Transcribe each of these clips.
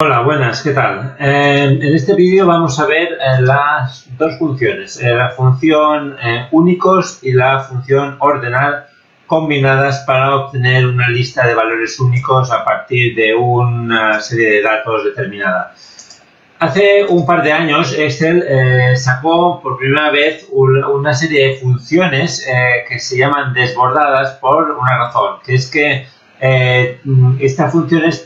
Hola, buenas, ¿qué tal? En este vídeo vamos a ver las dos funciones, la función únicos y la función ordenar combinadas para obtener una lista de valores únicos a partir de una serie de datos determinada. Hace un par de años Excel sacó por primera vez una serie de funciones que se llaman desbordadas por una razón, que es que estas funciones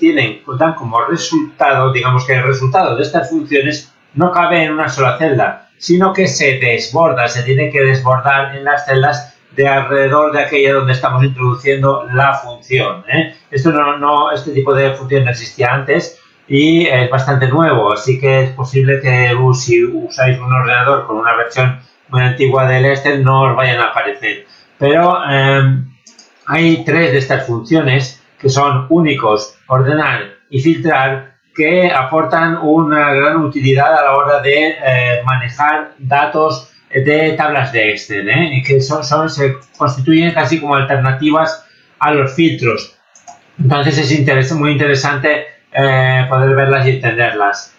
dan como resultado, digamos que el resultado de estas funciones no cabe en una sola celda, sino que se desborda, se tiene que desbordar en las celdas de alrededor de aquella donde estamos introduciendo la función. Este tipo de función no existía antes y es bastante nuevo, así que es posible que si usáis un ordenador con una versión muy antigua del Excel no os vayan a aparecer. Pero hay tres de estas funciones que son únicos, ordenar y filtrar, que aportan una gran utilidad a la hora de manejar datos de tablas de Excel, y que se constituyen casi como alternativas a los filtros. Entonces es muy interesante poder verlas y entenderlas.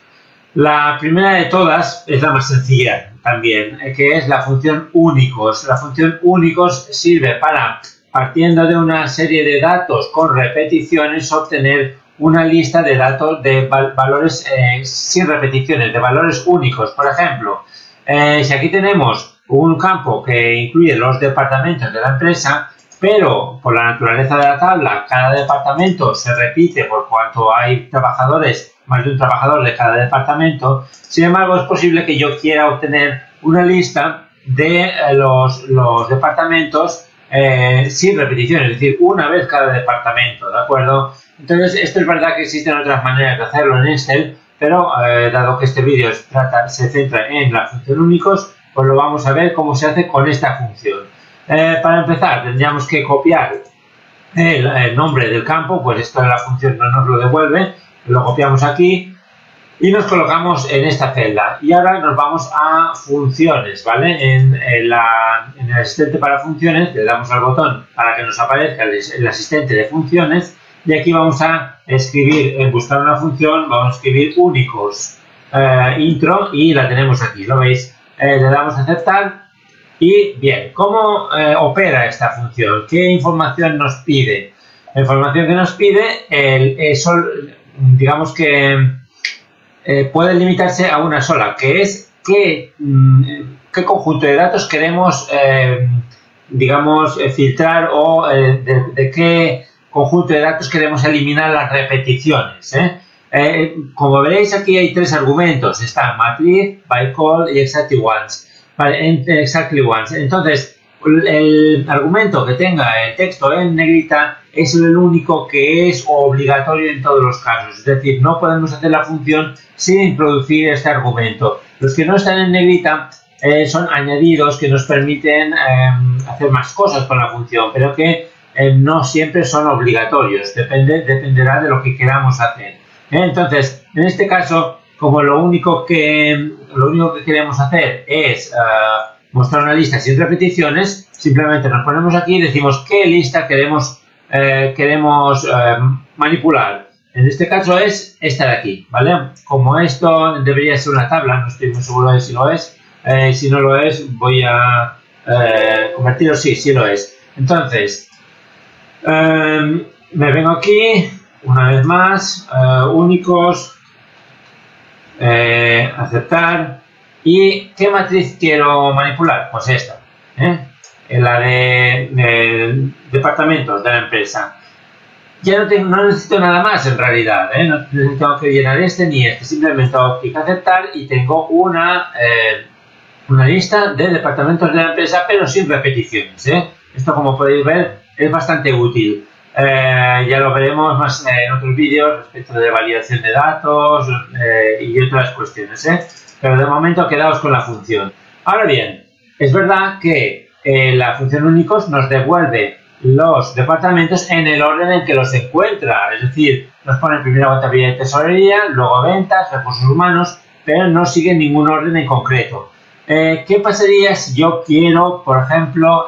La primera de todas es la más sencilla también, que es la función únicos. La función únicos sirve para, partiendo de una serie de datos con repeticiones, obtener una lista de datos de valores sin repeticiones, de valores únicos. Por ejemplo, si aquí tenemos un campo que incluye los departamentos de la empresa, pero por la naturaleza de la tabla, cada departamento se repite por cuanto hay trabajadores, más de un trabajador de cada departamento. Sin embargo, es posible que yo quiera obtener una lista de los departamentos sin repetición, es decir, una vez cada departamento, ¿de acuerdo? Entonces, esto es verdad que existen otras maneras de hacerlo en Excel, pero dado que este vídeo se centra en la función únicos, pues lo vamos a ver cómo se hace con esta función. Para empezar, tendríamos que copiar el nombre del campo, pues esto de la función no nos lo devuelve, lo copiamos aquí y nos colocamos en esta celda. Y ahora nos vamos a funciones, ¿vale? En el asistente para funciones le damos al botón para que nos aparezca el asistente de funciones y aquí vamos a escribir, en buscar una función, vamos a escribir únicos intro y la tenemos aquí, ¿lo veis? Le damos a aceptar. Y bien, ¿cómo opera esta función? ¿Qué información nos pide? La información que nos pide, digamos que puede limitarse a una sola, que es qué conjunto de datos queremos, digamos, filtrar o de qué conjunto de datos queremos eliminar las repeticiones. Como veréis, aquí hay tres argumentos. Está matriz, by call y exactly once. Vale, exactly once. Entonces, el argumento que tenga el texto en negrita es el único que es obligatorio en todos los casos. Es decir, no podemos hacer la función sin introducir este argumento. Los que no están en negrita son añadidos que nos permiten hacer más cosas con la función, pero que no siempre son obligatorios. Dependerá de lo que queramos hacer. Entonces, en este caso, como lo único que queremos hacer es mostrar una lista sin repeticiones, simplemente nos ponemos aquí y decimos qué lista queremos manipular. En este caso es esta de aquí, ¿vale? Como esto debería ser una tabla, no estoy muy seguro de si lo es. Si no lo es, voy a convertirlo, sí lo es. Entonces, me vengo aquí, una vez más, únicos, aceptar. ¿Y qué matriz quiero manipular? Pues esta, la de departamentos de la empresa. Ya no necesito nada más en realidad, no tengo que llenar este ni este, simplemente hago clic aceptar y tengo una lista de departamentos de la empresa, pero sin repeticiones. Esto, como podéis ver, es bastante útil. Ya lo veremos más en otros vídeos respecto de validación de datos y otras cuestiones, pero de momento quedaos con la función. Ahora bien, es verdad que la función únicos nos devuelve los departamentos en el orden en que los encuentra, es decir, nos pone primero contabilidad y tesorería, luego ventas, recursos humanos, pero no sigue ningún orden en concreto. ¿Qué pasaría si yo quiero, por ejemplo,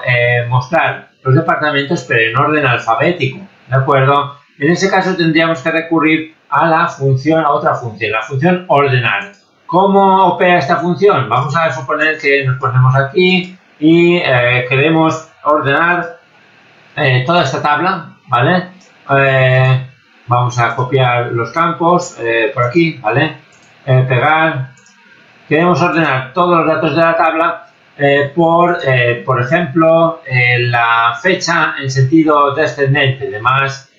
mostrar los departamentos pero en orden alfabético? ¿De acuerdo? En ese caso tendríamos que recurrir a la función, a otra función, la función ordenar. ¿Cómo opera esta función? Vamos a suponer que nos ponemos aquí y queremos ordenar toda esta tabla, ¿vale? Vamos a copiar los campos por aquí, ¿vale? Pegar. Queremos ordenar todos los datos de la tabla por ejemplo, la fecha en sentido descendente, de más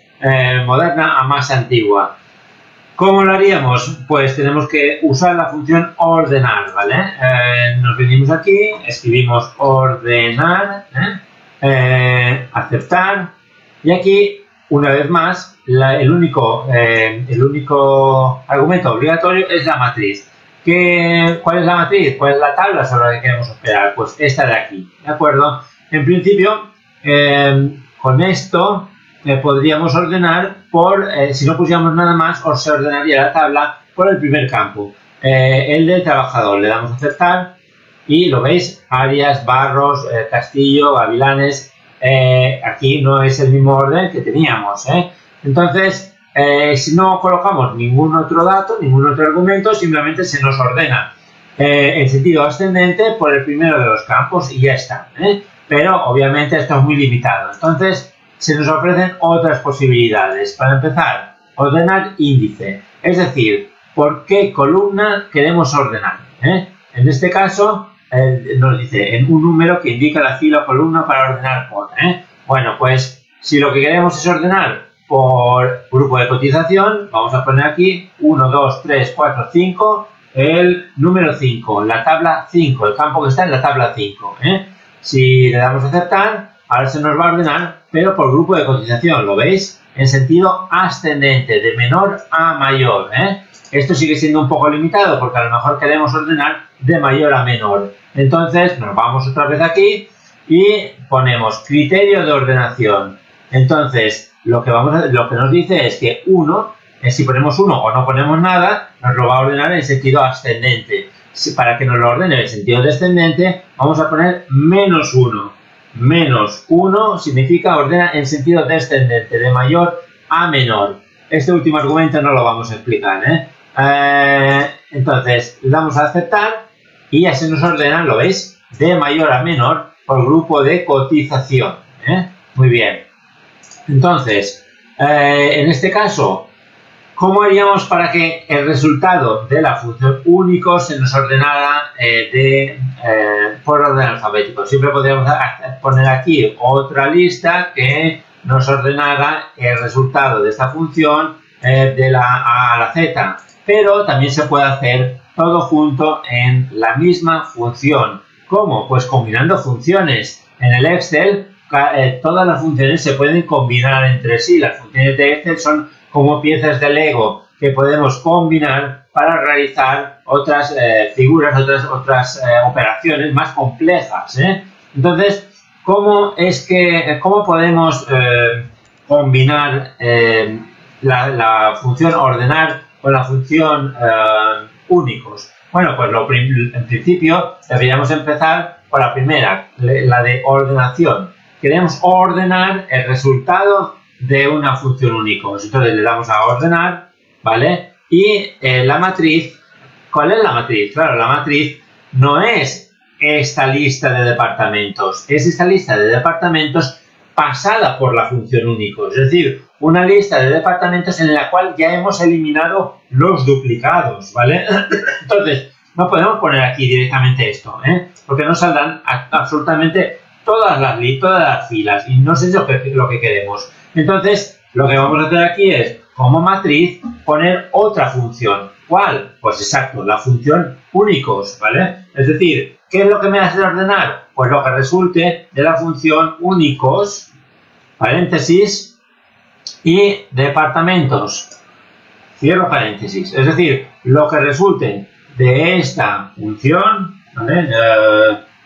moderna a más antigua. ¿Cómo lo haríamos? Pues tenemos que usar la función ordenar, ¿vale? Nos venimos aquí, escribimos ordenar, aceptar, y aquí, una vez más, el único argumento obligatorio es la matriz. ¿Cuál es la matriz? ¿Cuál es la tabla sobre la que queremos operar? Pues esta de aquí, ¿de acuerdo? En principio, con esto podríamos ordenar si no pusiéramos nada más, se ordenaría la tabla por el primer campo, el del trabajador. Le damos a aceptar y lo veis, Arias, Barros, Castillo, Gavilanes. Aquí no es el mismo orden que teníamos, Entonces, si no colocamos ningún otro dato, ningún otro argumento, simplemente se nos ordena en sentido ascendente por el primero de los campos y ya está. Pero obviamente esto es muy limitado. Entonces se nos ofrecen otras posibilidades. Para empezar, ordenar índice. Es decir, por qué columna queremos ordenar. En este caso nos dice en un número que indica la fila o columna para ordenar por. Bueno, pues si lo que queremos es ordenar por grupo de cotización, vamos a poner aquí 1, 2, 3, 4, 5, el número 5, la tabla 5, el campo que está en la tabla 5. Si le damos a aceptar, ahora se nos va a ordenar, pero por grupo de cotización, ¿lo veis? En sentido ascendente, de menor a mayor. Esto sigue siendo un poco limitado porque a lo mejor queremos ordenar de mayor a menor. Entonces nos vamos otra vez aquí y ponemos criterio de ordenación. Entonces, lo que nos dice es que 1, si ponemos 1 o no ponemos nada, nos lo va a ordenar en sentido ascendente. Para que nos lo ordene en sentido descendente, vamos a poner menos 1. Menos 1 significa ordena en sentido descendente, de mayor a menor. Este último argumento no lo vamos a explicar, Entonces, le damos a aceptar y ya se nos ordena, ¿lo veis? De mayor a menor por grupo de cotización. Muy bien. Entonces, en este caso, ¿cómo haríamos para que el resultado de la función único se nos ordenara por orden alfabético? Siempre podríamos poner aquí otra lista que nos ordenara el resultado de esta función de la A a la Z, pero también se puede hacer todo junto en la misma función. ¿Cómo? Pues combinando funciones. En el Excel todas las funciones se pueden combinar entre sí. Las funciones de Excel son como piezas de Lego que podemos combinar para realizar otras figuras, otras operaciones más complejas. Entonces, ¿cómo podemos combinar la función ordenar con la función únicos? Bueno, pues en principio deberíamos empezar por la primera, la de ordenación. Queremos ordenar el resultado de una función únicos. Entonces le damos a ordenar, ¿vale? Y la matriz, ¿cuál es la matriz? Claro, la matriz no es esta lista de departamentos, es esta lista de departamentos pasada por la función únicos. Es decir, una lista de departamentos en la cual ya hemos eliminado los duplicados, ¿vale? Entonces, no podemos poner aquí directamente esto, porque nos saldrán absolutamente todas las filas y no sé lo que queremos. Entonces, lo que vamos a hacer aquí es, como matriz, poner otra función. ¿Cuál? Pues exacto, la función únicos, ¿vale? Es decir, ¿qué es lo que me hace ordenar? Pues lo que resulte de la función únicos, paréntesis, y departamentos, cierro paréntesis. Es decir, lo que resulte de esta función, ¿vale?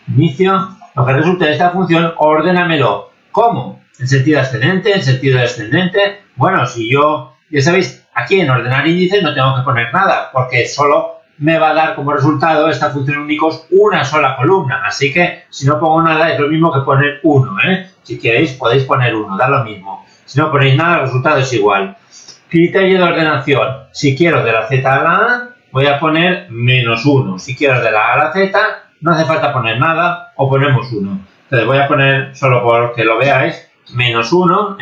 Inicio, lo que resulte de esta función, ordénamelo. ¿Cómo? ¿En sentido ascendente? ¿En sentido descendente? Bueno, si yo, ya sabéis, aquí en ordenar índice no tengo que poner nada, porque solo me va a dar como resultado esta función únicos una sola columna. Así que si no pongo nada es lo mismo que poner 1, Si queréis podéis poner 1, da lo mismo. Si no ponéis nada el resultado es igual. Criterio de ordenación. Si quiero de la Z a la A, voy a poner -1. Si quiero de la A a la Z, no hace falta poner nada o ponemos 1. Entonces voy a poner, solo por que lo veáis, -1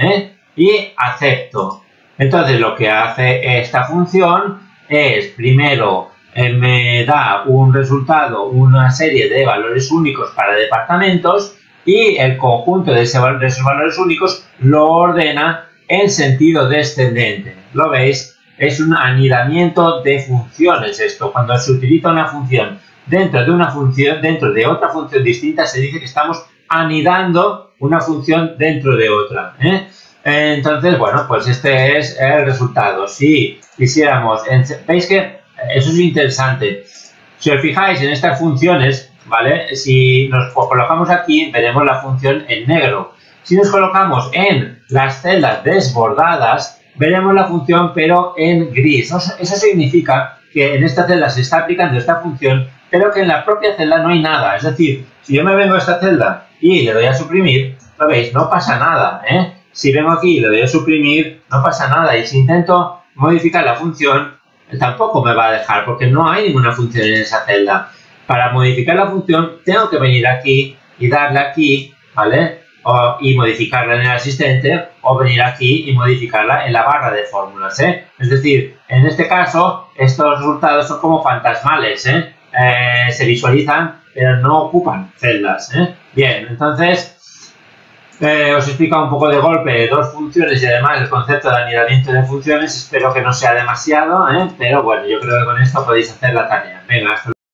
y acepto. Entonces lo que hace esta función es, primero, me da un resultado, una serie de valores únicos para departamentos y el conjunto de esos valores únicos lo ordena en sentido descendente. ¿Lo veis? Es un anidamiento de funciones esto. Cuando se utiliza una función dentro de otra función distinta, se dice que estamos anidando una función dentro de otra. Entonces, bueno, pues este es el resultado. Si quisiéramos, veis que eso es interesante. Si os fijáis en estas funciones, ¿vale? Si nos colocamos aquí, veremos la función en negro. Si nos colocamos en las celdas desbordadas, veremos la función pero en gris. Eso significa que en esta celda se está aplicando esta función, pero que en la propia celda no hay nada. Es decir, si yo me vengo a esta celda y le doy a suprimir, ¿lo veis? No pasa nada, Si vengo aquí y le doy a suprimir, no pasa nada. Y si intento modificar la función, tampoco me va a dejar, porque no hay ninguna función en esa celda. Para modificar la función, tengo que venir aquí y darle aquí, ¿vale? Y modificarla en el asistente, o venir aquí y modificarla en la barra de fórmulas, Es decir, en este caso, estos resultados son como fantasmales, se visualizan, pero no ocupan celdas, Bien, entonces, os he explicado un poco de golpe dos funciones y además el concepto de anidamiento de funciones. Espero que no sea demasiado, pero bueno, yo creo que con esto podéis hacer la tarea. Venga, hasta luego.